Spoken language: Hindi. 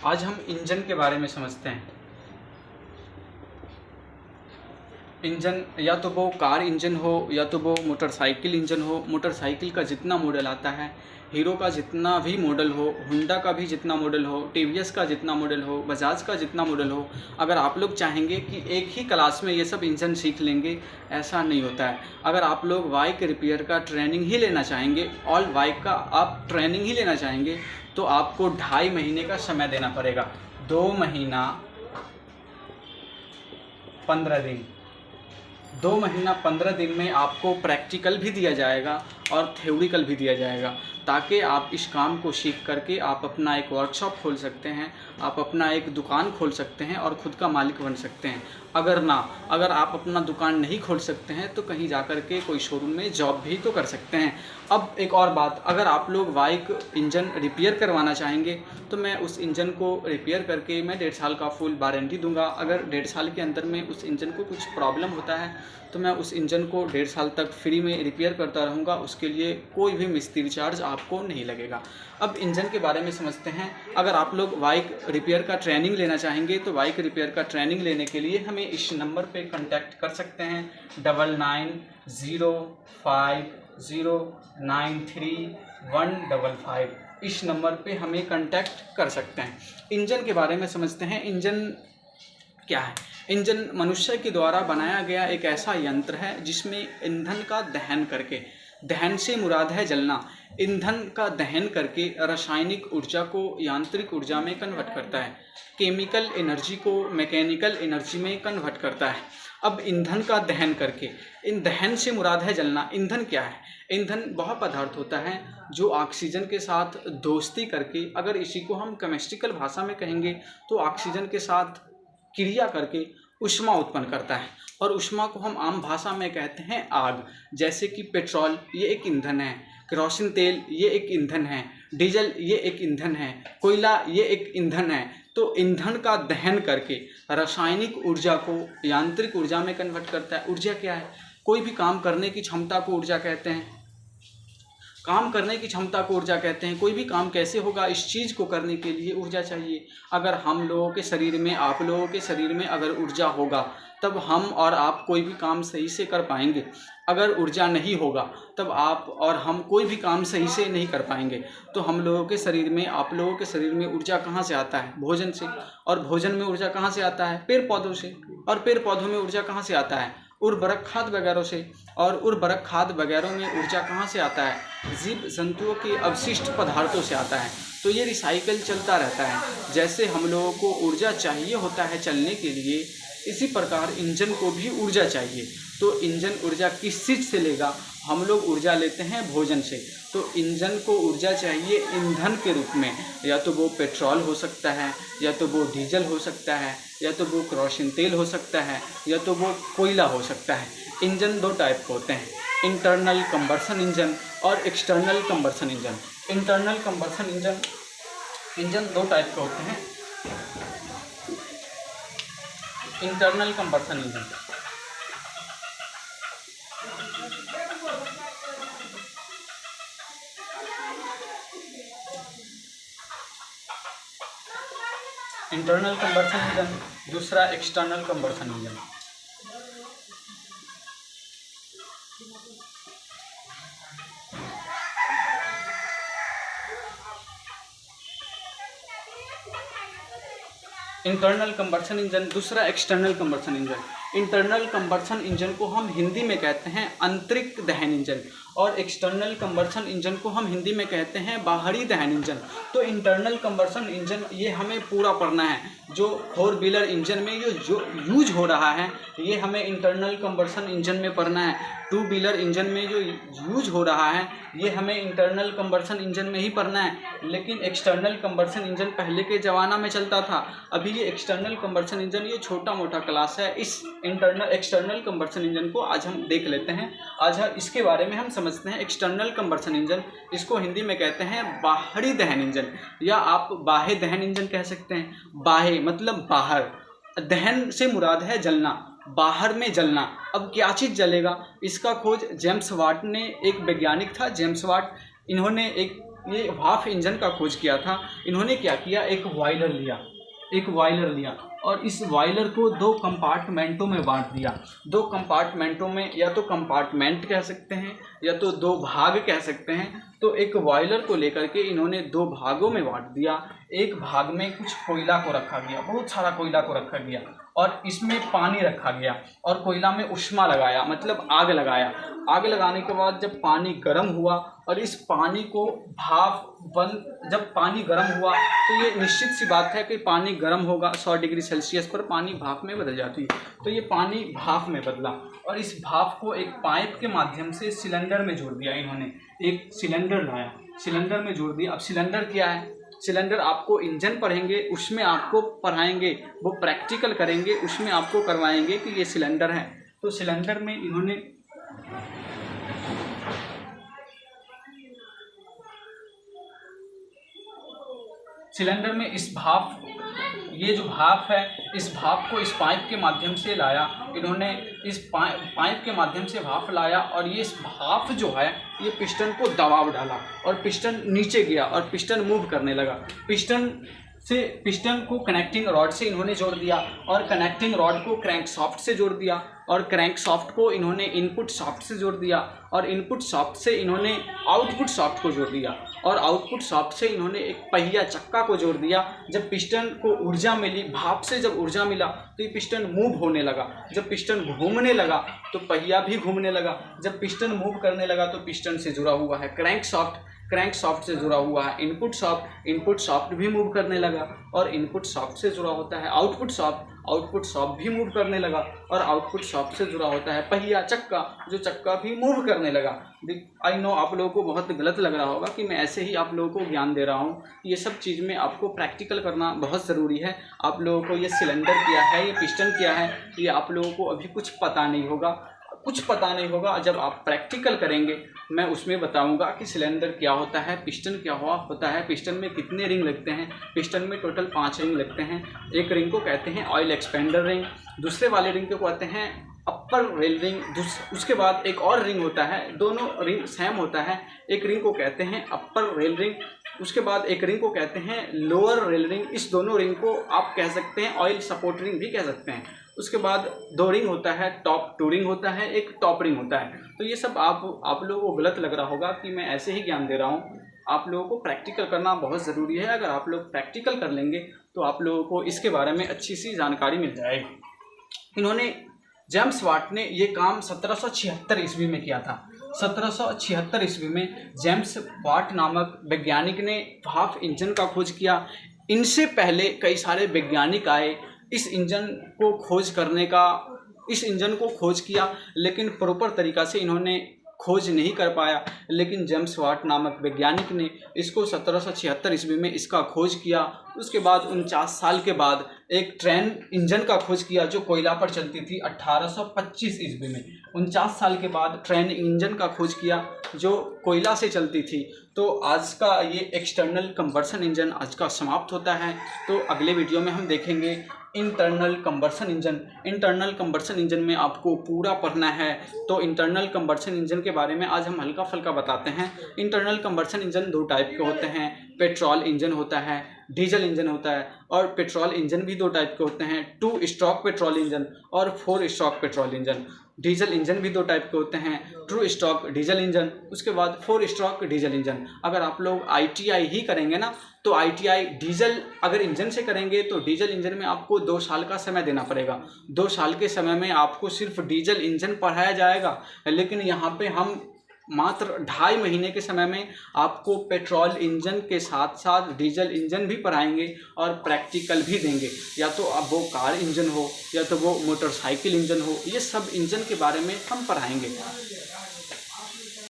आज हम इंजन के बारे में समझते हैं। इंजन या तो वो कार इंजन हो या तो वो मोटरसाइकिल इंजन हो। मोटरसाइकिल का जितना मॉडल आता है, हीरो का जितना भी मॉडल हो, होंडा का भी जितना मॉडल हो, टीवीएस का जितना मॉडल हो, बजाज का जितना मॉडल हो, अगर आप लोग चाहेंगे कि एक ही क्लास में ये सब इंजन सीख लेंगे, ऐसा नहीं होता है। अगर आप लोग बाइक रिपेयर का ट्रेनिंग ही लेना चाहेंगे, ऑल बाइक का आप ट्रेनिंग ही लेना चाहेंगे, तो आपको 2.5 महीने का समय देना पड़ेगा। 2 महीना 15 दिन 2 महीना 15 दिन में आपको प्रैक्टिकल भी दिया जाएगा और थ्योरिकल भी दिया जाएगा, ताकि आप इस काम को सीख करके आप अपना एक वर्कशॉप खोल सकते हैं, आप अपना एक दुकान खोल सकते हैं और ख़ुद का मालिक बन सकते हैं। अगर आप अपना दुकान नहीं खोल सकते हैं तो कहीं जा कर के कोई शोरूम में जॉब भी तो कर सकते हैं। अब एक और बात, अगर आप लोग बाइक इंजन रिपेयर करवाना चाहेंगे तो मैं उस इंजन को रिपेयर करके मैं 1.5 साल का फुल वारंटी दूंगा। अगर 1.5 साल के अंदर में उस इंजन को कुछ प्रॉब्लम होता है तो मैं उस इंजन को 1.5 साल तक फ्री में रिपेयर करता रहूँगा। उसके लिए कोई भी मिस्त्री चार्ज आपको नहीं लगेगा। अब इंजन के बारे में समझते हैं। अगर आप लोग बाइक रिपेयर का ट्रेनिंग लेना चाहेंगे तो बाइक रिपेयर का ट्रेनिंग लेने के लिए हमें इस नंबर पे कांटेक्ट कर सकते हैं 9905093155। इस नंबर पे हमें कांटेक्ट कर सकते हैं। इंजन के बारे में समझते हैं। इंजन क्या है? इंजन मनुष्य के द्वारा बनाया गया एक ऐसा यंत्र है जिसमें ईंधन का दहन करके, दहन से मुराद है जलना, ईंधन का दहन करके रासायनिक ऊर्जा को यांत्रिक ऊर्जा में कन्वर्ट करता है, केमिकल एनर्जी को मैकेनिकल एनर्जी में कन्वर्ट करता है। अब ईंधन का दहन करके, इन दहन से मुराद है जलना। ईंधन क्या है? ईंधन वह पदार्थ होता है जो ऑक्सीजन के साथ दोस्ती करके, अगर इसी को हम केमिस्ट्रिकल भाषा में कहेंगे तो ऑक्सीजन के साथ क्रिया करके ऊष्मा उत्पन्न करता है, और ऊष्मा को हम आम भाषा में कहते हैं आग। जैसे कि पेट्रोल ये एक ईंधन है, केरोसिन तेल ये एक ईंधन है, डीजल ये एक ईंधन है, कोयला ये एक ईंधन है। तो ईंधन का दहन करके रासायनिक ऊर्जा को यांत्रिक ऊर्जा में कन्वर्ट करता है। ऊर्जा क्या है? कोई भी काम करने की क्षमता को ऊर्जा कहते हैं। काम करने की क्षमता को ऊर्जा कहते हैं। कोई भी काम कैसे होगा, इस चीज़ को करने के लिए ऊर्जा चाहिए। अगर हम लोगों के शरीर में, आप लोगों के शरीर में अगर ऊर्जा होगा तब हम और आप कोई भी काम सही से कर पाएंगे। अगर ऊर्जा नहीं होगा तब आप और हम कोई भी काम सही से नहीं कर पाएंगे। तो हम लोगों के शरीर में, आप लोगों के शरीर में ऊर्जा कहाँ से आता है? भोजन से। और भोजन में ऊर्जा कहाँ से आता है? पेड़ पौधों से। और पेड़ पौधों में ऊर्जा कहाँ से आता है? उर्वरक खाद वगैरह से। और उर्वरक खाद वगैरह में ऊर्जा कहाँ से आता है? जीव जंतुओं के अवशिष्ट पदार्थों से आता है। तो ये रिसाइकल चलता रहता है। जैसे हम लोगों को ऊर्जा चाहिए होता है चलने के लिए, इसी प्रकार इंजन को भी ऊर्जा चाहिए। तो इंजन ऊर्जा किस चीज़ से लेगा? हम लोग ऊर्जा लेते हैं भोजन से। तो इंजन को ऊर्जा चाहिए ईंधन के रूप में। या तो वो पेट्रोल हो सकता है, या तो वो डीजल हो सकता है, या तो वो केरोसिन तेल हो सकता है, या तो वो कोयला हो सकता है। इंजन 2 टाइप के होते हैं, इंटरनल कंबशन इंजन और external combustion engine. Internal combustion engine 2 type के होते हैं। Internal combustion engine, internal combustion engine, दूसरा external combustion engine. Internal combustion engine, दूसरा external combustion engine. Internal combustion engine को हम हिंदी में कहते हैं आंतरिक दहन इंजन, और एक्सटर्नल कंबशन इंजन को हम हिंदी में कहते हैं बाहरी दहन इंजन। तो इंटरनल कंबशन इंजन ये हमें पूरा पढ़ना है। जो 4 व्हीलर इंजन में जो यूज हो रहा है ये हमें इंटरनल कंबशन इंजन में पढ़ना है। 2 व्हीलर इंजन में जो यूज हो रहा है ये हमें इंटरनल कंबशन इंजन में ही पढ़ना है। लेकिन एक्सटर्नल कंबशन इंजन पहले के ज़माना में चलता था। अभी ये एक्सटर्नल कंबशन इंजन ये छोटा मोटा क्लास है। इस एक्सटर्नल कंबशन इंजन को आज हम देख लेते हैं। आज इसके बारे में हम समझते हैं। एक्सटर्नल कंबशन इंजन, इसको हिंदी में कहते हैं बाहरी दहन इंजन, या आप बाह्य दहन इंजन कह सकते हैं। बाह्य मतलब बाहर, दहन से मुराद है जलना, बाहर में जलना। अब क्या चीज़ जलेगा? इसका खोज जेम्स वाट ने, एक वैज्ञानिक था जेम्स वाट, इन्होंने एक ये भाप इंजन का खोज किया था, इन्होंने क्या किया, एक बॉयलर लिया और इस बॉयलर को 2 कंपार्टमेंटों में बांट दिया। 2 कंपार्टमेंटों में, या तो कंपार्टमेंट कह सकते हैं या तो 2 भाग कह सकते हैं। तो एक बॉयलर को लेकर के इन्होंने 2 भागों में बांट दिया। एक भाग में कुछ कोयला को रखा गया, बहुत सारा कोयला को रखा गया और इसमें पानी रखा गया और कोयला में उष्मा लगाया, मतलब आग लगाया। आग लगाने के बाद जब पानी गर्म हुआ और इस पानी को जब पानी गर्म हुआ तो ये निश्चित सी बात है कि पानी गर्म होगा 100 डिग्री सेल्सियस पर, पानी भाप में बदल जाती है। तो ये पानी भाप में बदला और इस भाप को एक पाइप के माध्यम से सिलेंडर में जोड़ दिया। इन्होंने एक सिलेंडर लाया, सिलेंडर में जोड़ दिया। अब सिलेंडर क्या है, सिलेंडर आपको इंजन पढ़ेंगे उसमें आपको पढ़ाएंगे, वो प्रैक्टिकल करेंगे उसमें आपको करवाएंगे कि ये सिलेंडर है। तो सिलेंडर में इन्होंने सिलेंडर में इस भाप, ये जो भाप है, इस भाप को इस पाइप के माध्यम से लाया। इन्होंने इस पाइप के माध्यम से भाप लाया और ये इस भाप जो है ये पिस्टन को दबाव डाला और पिस्टन नीचे गया और पिस्टन मूव करने लगा। पिस्टन को कनेक्टिंग रॉड से इन्होंने जोड़ दिया और कनेक्टिंग रॉड को क्रैंक सॉफ्ट से जोड़ दिया और क्रैंक सॉफ्ट को इन्होंने इनपुट सॉफ्ट से जोड़ दिया और इनपुट सॉफ्ट से इन्होंने आउटपुट सॉफ्ट को जोड़ दिया और आउटपुट सॉफ्ट से इन्होंने एक पहिया चक्का को जोड़ दिया। जब पिस्टन को ऊर्जा मिली, भाप से जब ऊर्जा मिला तो ये पिस्टन मूव होने लगा। जब पिस्टन घूमने लगा तो पहिया भी घूमने लगा। जब पिस्टन मूव करने लगा तो पिस्टन से जुड़ा हुआ है क्रैंक सॉफ्ट से जुड़ा हुआ है इनपुट सॉफ्ट भी मूव करने लगा और इनपुट सॉफ्ट से जुड़ा होता है आउटपुट सॉफ्ट भी मूव करने लगा और आउटपुट सॉफ्ट से जुड़ा होता है पहिया चक्का भी मूव करने लगा। आई नो आप लोगों को बहुत गलत लग रहा होगा कि मैं ऐसे ही आप लोगों को ज्ञान दे रहा हूँ। ये सब चीज़ में आपको प्रैक्टिकल करना बहुत ज़रूरी है। आप लोगों को ये सिलेंडर क्या है, ये पिस्टन क्या है, ये आप लोगों को अभी कुछ पता नहीं होगा। जब आप प्रैक्टिकल करेंगे मैं उसमें बताऊंगा कि सिलेंडर क्या होता है, पिस्टन क्या होता है, पिस्टन में कितने रिंग लगते हैं। पिस्टन में टोटल 5 रिंग लगते हैं। एक रिंग को कहते हैं ऑयल एक्सपेंडर रिंग, दूसरे वाले रिंग को कहते हैं अपर रेल रिंग, उसके बाद एक और रिंग होता है, दोनों रिंग सेम होता है। एक रिंग को कहते हैं अपर रेल रिंग, उसके बाद एक रिंग को कहते हैं लोअर रेल रिंग। इस दोनों रिंग को आप कह सकते हैं ऑयल सपोर्ट रिंग भी कह सकते हैं। उसके बाद 2 रिंग होता है, टॉप 2 रिंग होता है, एक टॉप रिंग होता है। तो ये सब आप लोगों को गलत लग रहा होगा कि मैं ऐसे ही ज्ञान दे रहा हूँ। आप लोगों को प्रैक्टिकल करना बहुत ज़रूरी है। अगर आप लोग प्रैक्टिकल कर लेंगे तो आप लोगों को इसके बारे में अच्छी सी जानकारी मिल जाएगी। इन्होंने जेम्स वाट ने ये काम 1776 ईस्वी में किया था। 1776 ईस्वी में जेम्स वाट नामक वैज्ञानिक ने भाप इंजन का खोज किया। इनसे पहले कई सारे वैज्ञानिक आए इस इंजन को खोज किया, लेकिन प्रॉपर तरीक़ा से इन्होंने खोज नहीं कर पाया। लेकिन जेम्स वाट नामक वैज्ञानिक ने इसको 1776 ईस्वी में इसका खोज किया। उसके बाद 49 साल के बाद एक ट्रेन इंजन का खोज किया जो कोयला पर चलती थी 1825 ईस्वी में। 49 साल के बाद ट्रेन इंजन का खोज किया जो कोयला से चलती थी। तो आज का ये एक्सटर्नल कंबर्सन इंजन आज का समाप्त होता है। तो अगले वीडियो में हम देखेंगे इंटरनल कंबर्सन इंजन में आपको पूरा पढ़ना है। तो इंटरनल कंबर्सन इंजन के बारे में आज हम हल्का फुल्का बताते हैं। इंटरनल कंबर्सन इंजन 2 टाइप के होते हैं, पेट्रोल इंजन होता है, डीजल इंजन होता है। और पेट्रोल इंजन भी 2 टाइप के होते हैं, 2 स्ट्रोक पेट्रोल इंजन और 4 stroke petrol engine. Diesel engine भी 2 टाइप के होते हैं, 2 स्ट्रोक डीजल इंजन, उसके बाद 4 स्ट्रोक डीजल इंजन। अगर आप लोग ITI ही करेंगे ना तो ITI डीजल अगर इंजन से करेंगे तो डीजल इंजन में आपको 2 साल का समय देना पड़ेगा। 2 साल के समय में आपको सिर्फ डीजल इंजन पढ़ाया जाएगा, लेकिन यहाँ पे हम मात्र 2.5 महीने के समय में आपको पेट्रोल इंजन के साथ साथ डीजल इंजन भी पढ़ाएंगे और प्रैक्टिकल भी देंगे। या तो अब वो कार इंजन हो या तो वो मोटरसाइकिल इंजन हो, ये सब इंजन के बारे में हम पढ़ाएंगे।